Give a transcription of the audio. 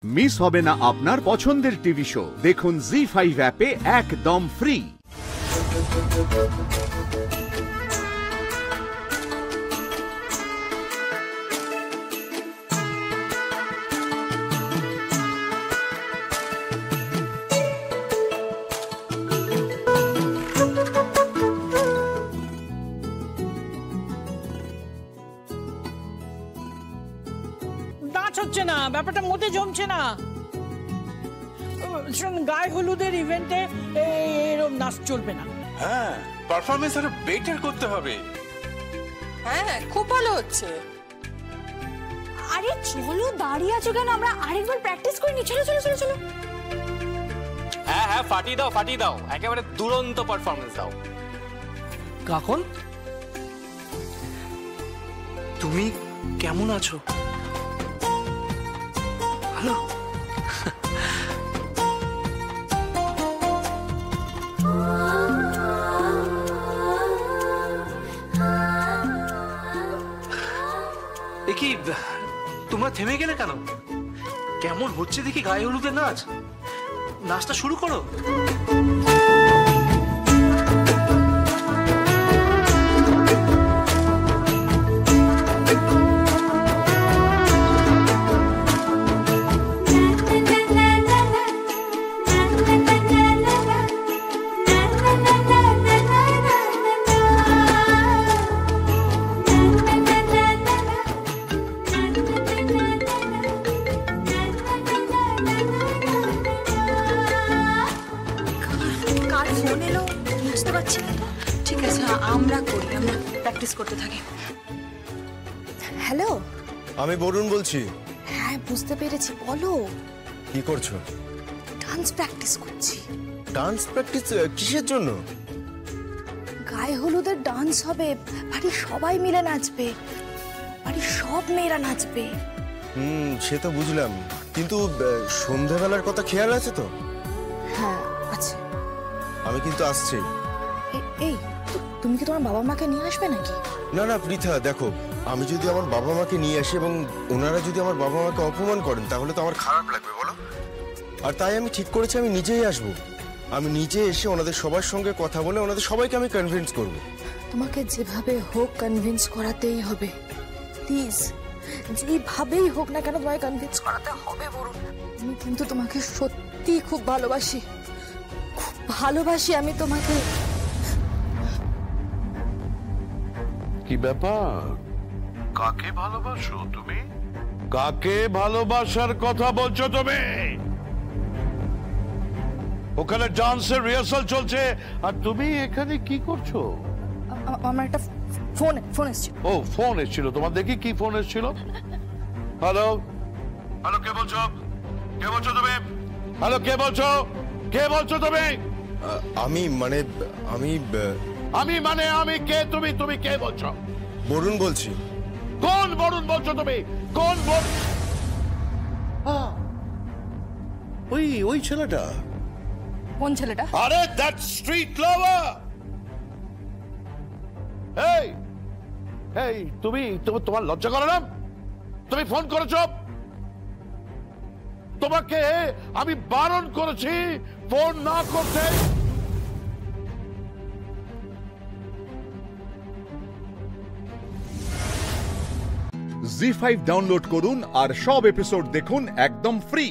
Miss হবে না আপনার পছন্দের টিভি শো। দেখুন জি5 অ্যাপে একদম ফ্রি। হচ্ছে না, ব্যাপারটা মোটে জমছে না। গায়ে হলুদের ইভেন্টে এরকম নাচ চলবে না। হ্যাঁ, পারফরমেন্স আরো বেটার করতে হবে। হ্যাঁ, খুব ভালো হচ্ছে। আরে চলো, দাঁড়িয়ে আছো কেন? আমরা আরেকবার প্র্যাকটিস করে নি। চলো চলো চলো চলো। হ্যাঁ হ্যাঁ, ফাটিয়ে দাও, একেবারে দুরন্ত পারফরমেন্স দাও। কাকন, তুমি কেমন আছো? ভালো? কি তোমরা থেমে গেলে কেন? কেমন হচ্ছে দেখি গায়ে হলুদের নাচ। নাচটা শুরু করো। ঠিক আছে, আমরা প্র্যাকটিস করতে থাকি। হ্যালো, আমি বরুণ বলছি। হ্যাঁ, বুঝতে পেরেছি, বলো। কি করছো? ডান্স প্র্যাকটিস করছি। ডান্স প্র্যাকটিস কিসের জন্য? গায়ে হলুদের ডান্স হবে, বাড়ির সবাই মিলে নাচবে, বাড়ির সব মেয়েরা নাচবে। সে তো বুঝলাম, কিন্তু সন্ধ্যাবেলার কথা খেয়াল আছে তো? হ্যাঁ আছে। আমি কিন্তু আসছি। এই, তুমি কি তোমার বাবা মাকে নিয়ে আসবে নাকি? না না পৃথা, দেখো, আমি যদি আমার বাবা মাকে নিয়ে আসি এবং ওনারা যদি আমার বাবা মাকে অপমান করেন তাহলে তো আমার খারাপ লাগবে, বলো? আর তাই আমি ঠিক করেছি আমি নিজেই আসবো। আমি নিজে এসে ওনাদের সবার সঙ্গে কথা বলে ওনাদের সবাইকে আমি কনভিন্স করব। তোমাকে যেভাবে হোক কনভিন্স করাতেই হবে। প্লিজ, যেভাবেই হোক না কেন তোমায় কনভিন্স করাতে হবে বরুণ। আমি কিন্তু তোমাকে সত্যি খুব ভালোবাসি, খুব ভালোবাসি আমি তোমাকে। কি ব্যাপার? কাকে ভালোবাসো তুমি? কাকে ভালোবাসার কথা বলছো তুমি? ওখানে ডান্সের রিহার্সাল চলছে আর তুমি এখানে কি করছো? আমার একটা ফোন এসেছিল। ও, ফোন এসেছিল তোমার? দেখি কি ফোন এসেছিল। হ্যালো হ্যালো, কে বলছো? কে বলছো তুমি? হ্যালো, কে বলছো? কে বলছো তুমি? আমি কে? তুমি কে বলছো? বরুণ বলছি। কোন বরুণ বলছো তুমি? কোন ওই ছেলেটা? কোন ছেলেটা? আরে দ্যাট স্ট্রিট লাভার। এই তুমি তোমার লজ্জা করে না? তুমি ফোন করেছো? তোমাকে আমি বারণ করেছি ফোন না করতে। জি5 ডাউনলোড করুন আর সব এপিসোড দেখুন একদম ফ্রি।